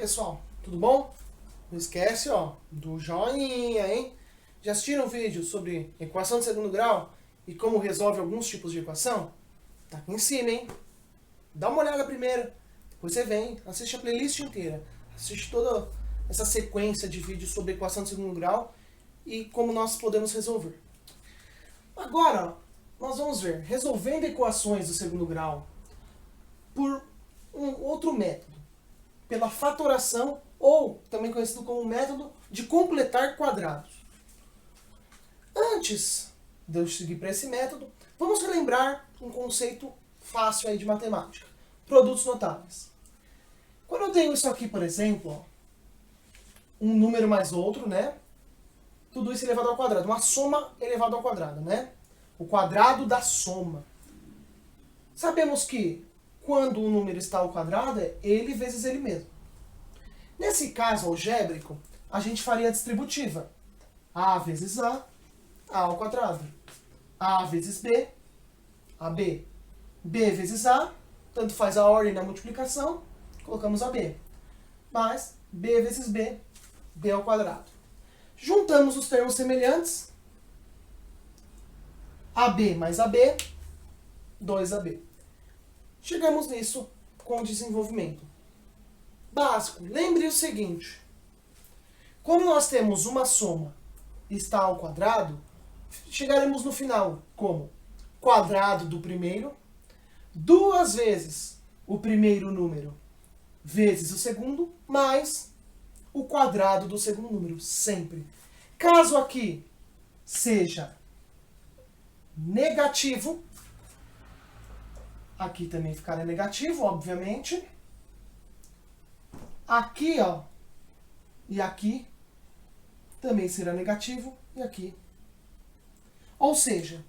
pessoal, tudo bom? Não esquece, do joinha, hein? Já assistiram o vídeo sobre equação de segundo grau e como resolve alguns tipos de equação? Tá aqui em cima, hein? Dá uma olhada primeiro, depois você vem, assiste a playlist inteira, assiste toda essa sequência de vídeos sobre equação de segundo grau e como nós podemos resolver. Agora, nós vamos ver, resolvendo equações do segundo grau por um outro método, pela fatoração, ou também conhecido como método de completar quadrados. Antes de eu seguir para esse método, vamos relembrar um conceito fácil aí de matemática, produtos notáveis. Quando eu tenho isso aqui, por exemplo, um número mais outro, né? Tudo isso elevado ao quadrado, uma soma elevada ao quadrado, né? O quadrado da soma. Sabemos que quando o número está ao quadrado, é ele vezes ele mesmo. Nesse caso algébrico, a gente faria a distributiva. A vezes A ao quadrado. A vezes B, AB. B vezes A, tanto faz a ordem da multiplicação, colocamos AB. Mais B vezes B, B ao quadrado. Juntamos os termos semelhantes. AB mais AB, 2AB. Chegamos nisso com o desenvolvimento básico. Lembre o seguinte: quando nós temos uma soma e está ao quadrado, chegaremos no final como quadrado do primeiro, duas vezes o primeiro número vezes o segundo, mais o quadrado do segundo número, sempre. Caso aqui seja negativo, aqui também ficará negativo, obviamente. Aqui, e aqui também será negativo, e aqui. Ou seja,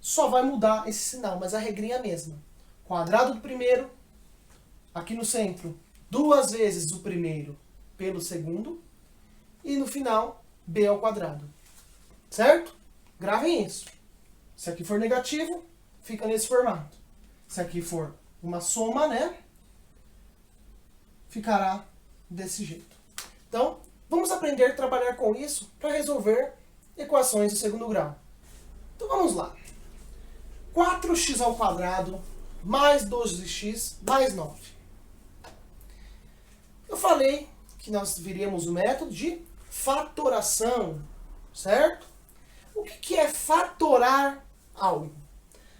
só vai mudar esse sinal, mas a regrinha é a mesma. Quadrado do primeiro, aqui no centro, duas vezes o primeiro pelo segundo, e no final, b ao quadrado. Certo? Gravem isso. Se aqui for negativo, fica nesse formato. Se aqui for uma soma, né? Ficará desse jeito. Então, vamos aprender a trabalhar com isso para resolver equações do segundo grau. Então vamos lá. 4x ao quadrado mais 12x mais 9. Eu falei que nós viríamos o método de fatoração, certo? O que é fatorar algo?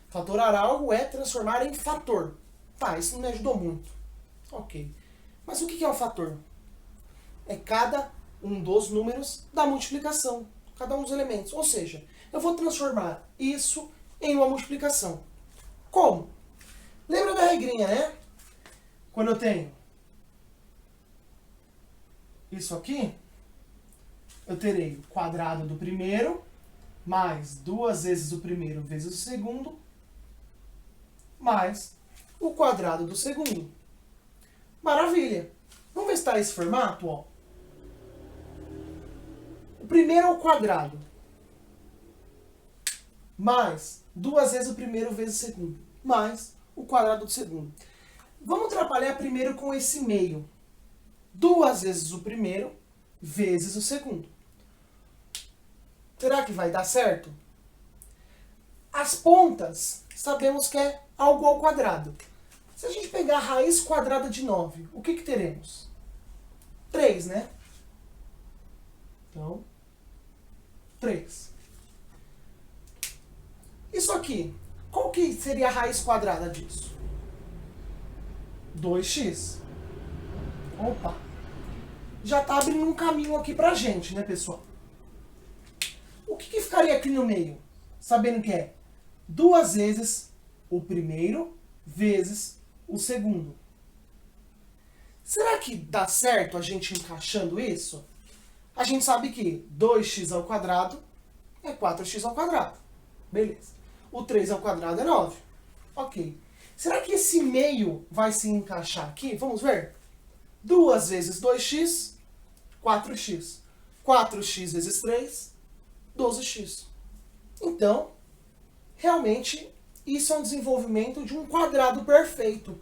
Fatorar algo é transformar em fator. Tá, isso não me ajudou muito. Ok. Mas o que é um fator? É cada um dos números da multiplicação. Cada um dos elementos. Ou seja, eu vou transformar isso em uma multiplicação. Como? Lembra da regrinha, né? Quando eu tenho isso aqui, eu terei o quadrado do primeiro, mais duas vezes o primeiro vezes o segundo, mais o quadrado do segundo. Maravilha! Vamos ver se está esse formato, O primeiro ao quadrado, mais duas vezes o primeiro vezes o segundo, mais o quadrado do segundo. Vamos trabalhar primeiro com esse meio. Duas vezes o primeiro vezes o segundo. Será que vai dar certo? As pontas, sabemos que é algo ao quadrado. Se a gente pegar a raiz quadrada de 9, o que teremos? 3, né? Então, 3. Isso aqui, qual que seria a raiz quadrada disso? 2x. Opa! Já está abrindo um caminho aqui pra gente, né, pessoal? O que ficaria aqui no meio? Sabendo que é duas vezes o primeiro vezes o segundo. Será que dá certo a gente encaixando isso? A gente sabe que 2x ao quadrado é 4x ao quadrado. Beleza. O 3 ao quadrado é 9. Ok. Será que esse meio vai se encaixar aqui? Vamos ver. 2 vezes 2x, 4x. 4x vezes 3, 12x. Então, realmente, isso é um desenvolvimento de um quadrado perfeito.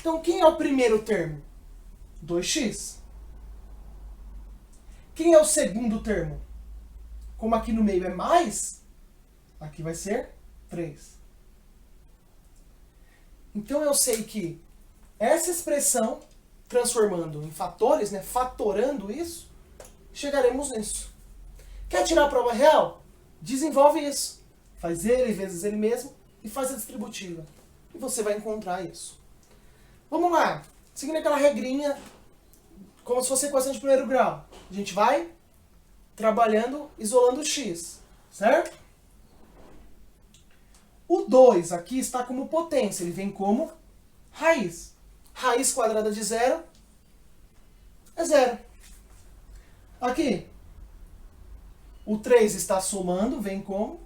Então, quem é o primeiro termo? 2x. Quem é o segundo termo? Como aqui no meio é mais, aqui vai ser 3. Então eu sei que essa expressão, transformando em fatores, né, fatorando isso, chegaremos nisso. Quer tirar a prova real? Desenvolve isso. Faz ele vezes ele mesmo e faz a distributiva. E você vai encontrar isso. Vamos lá. Seguindo aquela regrinha, como se fosse equação de primeiro grau. A gente vai trabalhando, isolando o x. Certo? O 2 aqui está como potência. Ele vem como raiz. Raiz quadrada de 0 é 0. Aqui, o 3 está somando, vem como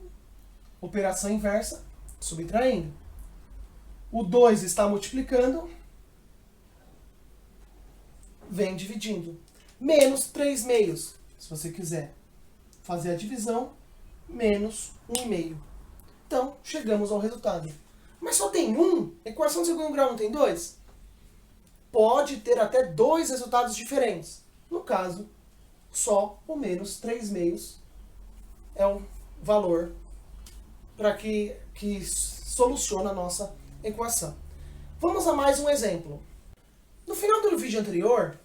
operação inversa, subtraindo. O 2 está multiplicando, vem dividindo. Menos 3 meios, se você quiser fazer a divisão, menos 1,5. Então, chegamos ao resultado. Mas só tem um? Equação de segundo grau não tem dois? Pode ter até dois resultados diferentes. No caso, só o menos 3 meios é o valor para que soluciona a nossa equação. Vamos a mais um exemplo. No final do vídeo anterior,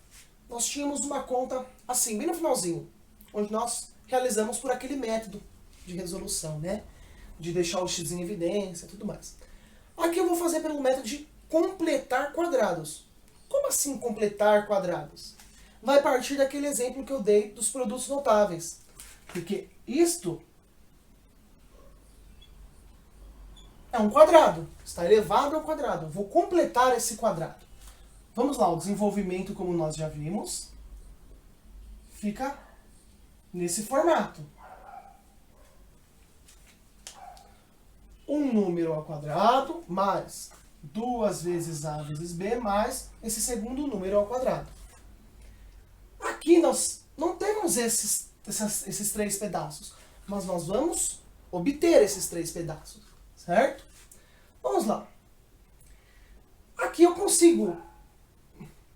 nós tínhamos uma conta assim, bem no finalzinho, onde nós realizamos por aquele método de resolução, né? De deixar o x em evidência e tudo mais. Aqui eu vou fazer pelo método de completar quadrados. Como assim completar quadrados? Vai partir daquele exemplo que eu dei dos produtos notáveis. Porque isto é um quadrado. Está elevado ao quadrado. Eu vou completar esse quadrado. Vamos lá, o desenvolvimento, como nós já vimos, fica nesse formato. Um número ao quadrado mais 2 vezes a vezes b mais esse segundo número ao quadrado. Aqui nós não temos esses 3 pedaços, mas nós vamos obter esses 3 pedaços, certo? Vamos lá. Aqui eu consigo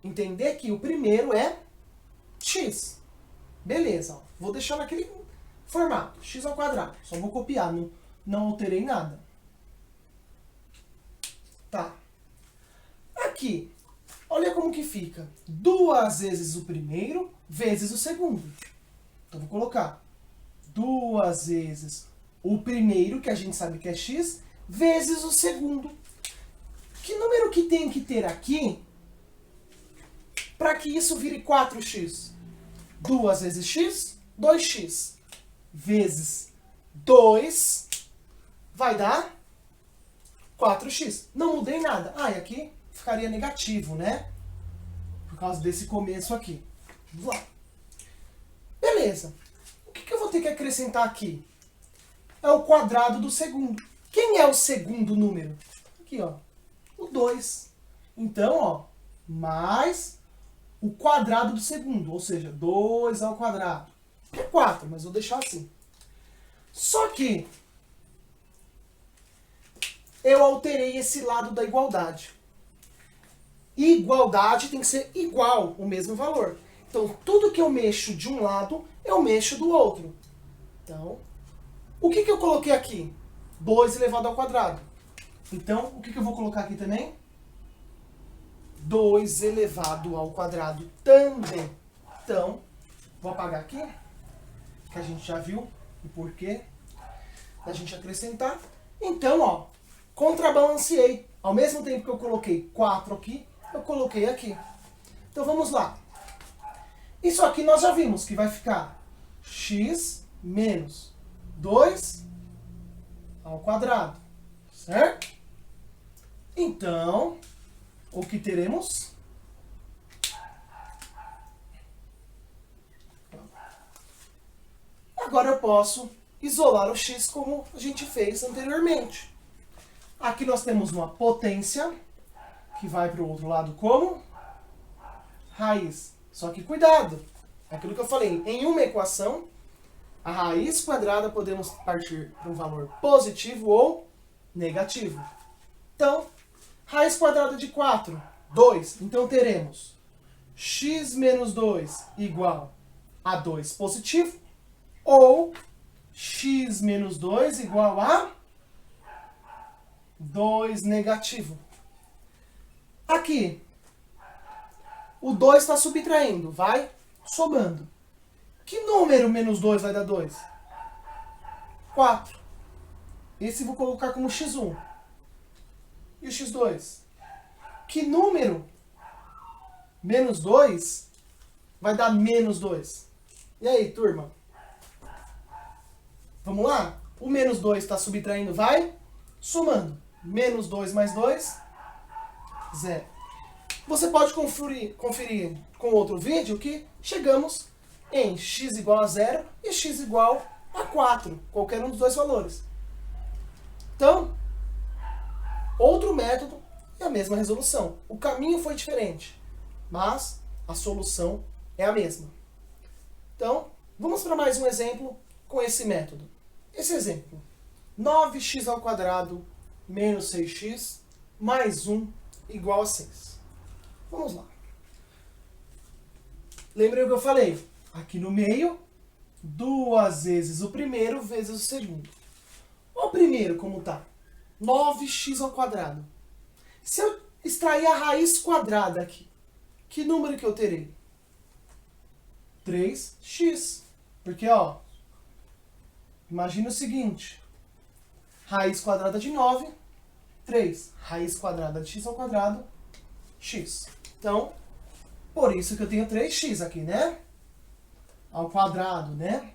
entender que o primeiro é x. Beleza, ó. Vou deixar naquele formato, x ao quadrado. Só vou copiar, não alterei nada. Tá. Aqui, olha como que fica. 2 vezes o primeiro vezes o segundo. Então vou colocar 2 vezes o primeiro, que a gente sabe que é x, vezes o segundo. Que número que tem que ter aqui para que isso vire 4x? 2 vezes x, 2x. Vezes 2 vai dar 4x. Não mudei nada. Ah, e aqui ficaria negativo, né? Por causa desse começo aqui. Vamos lá. Beleza. O que eu vou ter que acrescentar aqui? É o quadrado do segundo. Quem é o segundo número? Aqui, ó. O 2. Então, ó, mais o quadrado do segundo. Ou seja, 2 ao quadrado. É 4, mas vou deixar assim. Só que eu alterei esse lado da igualdade. Igualdade tem que ser igual, o mesmo valor. Então, tudo que eu mexo de um lado, eu mexo do outro. Então, o que eu coloquei aqui? 2 elevado ao quadrado. Então, o que eu vou colocar aqui também? 2 elevado ao quadrado também. Então, vou apagar aqui, que a gente já viu o porquê da gente acrescentar. Então, ó, contrabalanceei. Ao mesmo tempo que eu coloquei 4 aqui, eu coloquei aqui. Então, vamos lá. Isso aqui nós já vimos que vai ficar x menos 2 ao quadrado, certo? Então, o que teremos? Agora eu posso isolar o x como a gente fez anteriormente. Aqui nós temos uma potência que vai para o outro lado como raiz. Só que cuidado, aquilo que eu falei, em uma equação, a raiz quadrada podemos partir para um valor positivo ou negativo. Então, raiz quadrada de 4, 2. Então teremos x menos 2 igual a 2 positivo, ou x menos 2 igual a 2 negativo. Aqui, o 2 está subtraindo, vai somando. Que número menos 2 vai dar 2? 4. Esse eu vou colocar como x1. E o x2? Que número menos 2 vai dar menos 2? E aí, turma? Vamos lá? O menos 2 está subtraindo, vai somando. Menos 2 mais 2, 0. Você pode conferir com outro vídeo que chegamos em x igual a 0 e x igual a 4, qualquer um dos dois valores. Então, outro método e a mesma resolução. O caminho foi diferente, mas a solução é a mesma. Então, vamos para mais um exemplo com esse método. Esse exemplo, 9x ao quadrado menos 6x mais 1 igual a 6. Vamos lá. Lembrem o que eu falei? Aqui no meio, 2 vezes o primeiro vezes o segundo. O primeiro, como está? 9x ao quadrado. Se eu extrair a raiz quadrada aqui, que número que eu terei? 3x. Porque, ó, imagina o seguinte. Raiz quadrada de 9, 3. Raiz quadrada de x ao quadrado, x. Então, por isso que eu tenho 3x aqui, né? Ao quadrado, né?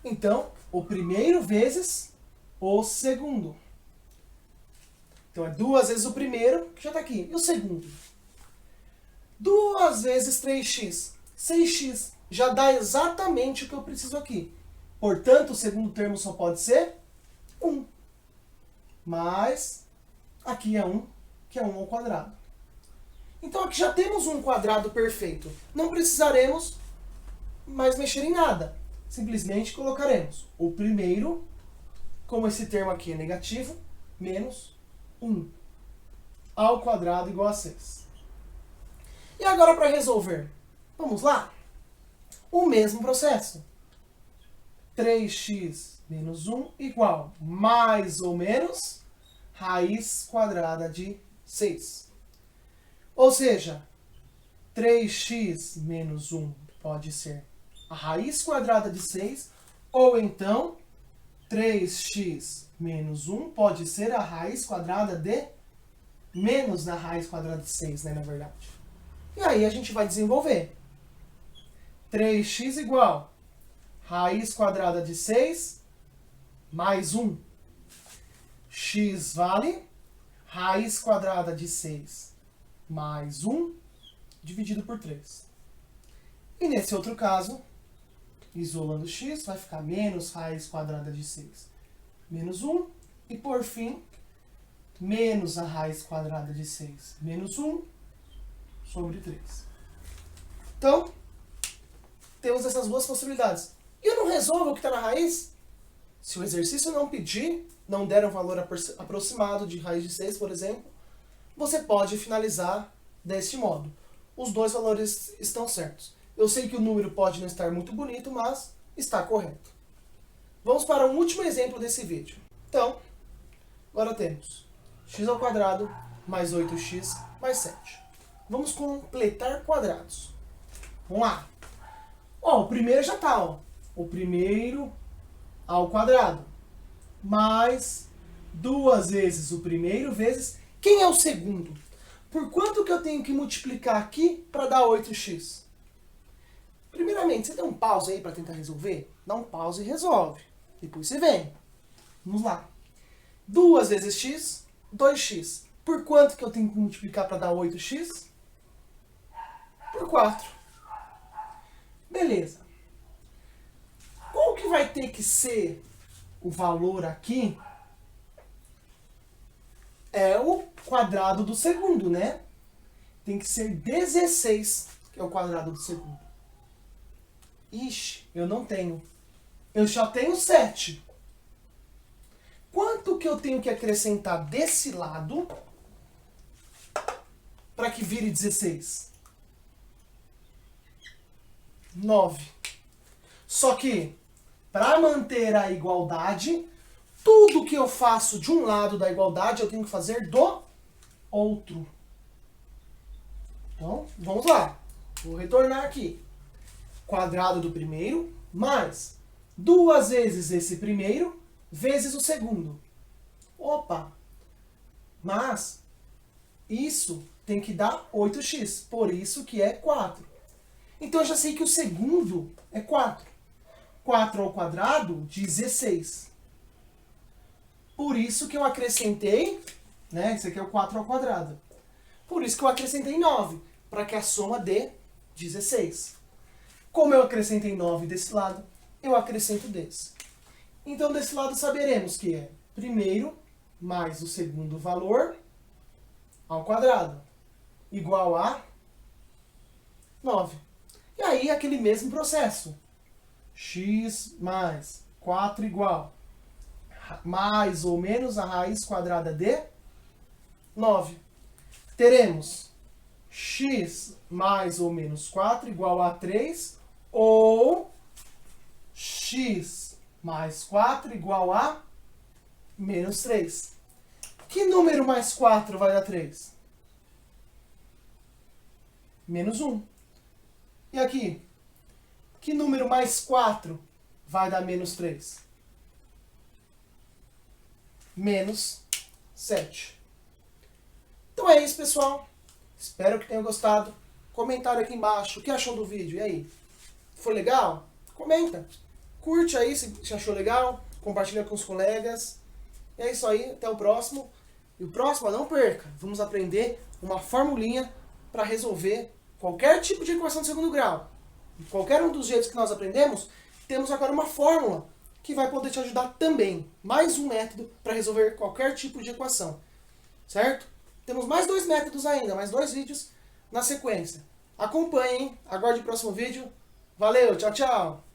Então, o primeiro vezes o segundo. Então, é 2 vezes o primeiro, que já está aqui. E o segundo? 2 vezes 3x. 6x. Já dá exatamente o que eu preciso aqui. Portanto, o segundo termo só pode ser 1. Mas, aqui é 1, que é 1 ao quadrado. Então, aqui já temos um quadrado perfeito. Não precisaremos mais mexer em nada. Simplesmente colocaremos o primeiro, como esse termo aqui é negativo, menos 1 ao quadrado igual a 6. E agora para resolver, vamos lá? O mesmo processo. 3x menos 1 igual mais ou menos raiz quadrada de 6. Ou seja, 3x menos 1 pode ser a raiz quadrada de 6, ou então 3x menos 1 pode ser a raiz quadrada de menos da raiz quadrada de 6, né, na verdade. E aí a gente vai desenvolver. 3x igual raiz quadrada de 6 mais 1. X vale raiz quadrada de 6 mais 1 dividido por 3. E nesse outro caso, isolando x, vai ficar menos raiz quadrada de 6 menos 1. E por fim, menos a raiz quadrada de 6 menos 1 sobre 3. Então, temos essas duas possibilidades. E eu não resolvo o que está na raiz? Se o exercício não pedir, não der um valor aproximado de raiz de 6, por exemplo, você pode finalizar deste modo. Os dois valores estão certos. Eu sei que o número pode não estar muito bonito, mas está correto. Vamos para um último exemplo desse vídeo. Então, agora temos x ao quadrado mais 8x mais 7. Vamos completar quadrados. Vamos lá. Ó, o primeiro já está, ó. O primeiro ao quadrado. Mais 2 vezes o primeiro vezes... Quem é o segundo? Por quanto que eu tenho que multiplicar aqui para dar 8x? Primeiramente, você dá um pause aí para tentar resolver? Dá um pause e resolve. Depois você vem. Vamos lá. 2 vezes x, 2x. Por quanto que eu tenho que multiplicar para dar 8x? Por 4. Beleza. Qual que vai ter que ser o valor aqui? É o quadrado do segundo, né? Tem que ser 16, que é o quadrado do segundo. Ixi, eu não tenho. Eu só tenho 7. Quanto que eu tenho que acrescentar desse lado para que vire 16? 9. Só que, para manter a igualdade, tudo que eu faço de um lado da igualdade, eu tenho que fazer do outro. Então, vamos lá. Vou retornar aqui. Quadrado do primeiro, mais 2 vezes esse primeiro, vezes o segundo. Opa! Mas, isso tem que dar 8x, por isso que é 4. Então, eu já sei que o segundo é 4. 4 ao quadrado, 16. Por isso que eu acrescentei, né? Esse aqui é o 4 ao quadrado. Por isso que eu acrescentei 9, para que a soma dê 16. Como eu acrescentei 9 desse lado, eu acrescento desse. Então, desse lado saberemos que é primeiro mais o segundo valor ao quadrado, igual a 9. E aí, aquele mesmo processo. X mais 4 igual mais ou menos a raiz quadrada de 9. Teremos x mais ou menos 4 igual a 3, ou x mais 4 igual a menos 3. Que número mais 4 vai dar 3? Menos 1. E aqui? Que número mais 4 vai dar menos 3? Menos 7. Então é isso, pessoal. Espero que tenham gostado. Comentário aqui embaixo. O que achou do vídeo? E aí? Foi legal? Comenta. Curte aí se achou legal. Compartilha com os colegas. E é isso aí. Até o próximo. E o próximo, não perca. Vamos aprender uma formulinha para resolver qualquer tipo de equação de segundo grau. E qualquer um dos jeitos que nós aprendemos, temos agora uma fórmula que vai poder te ajudar também. Mais um método para resolver qualquer tipo de equação. Certo? Temos mais 2 métodos ainda, mais 2 vídeos na sequência. Acompanhem, aguarde o próximo vídeo. Valeu, tchau, tchau!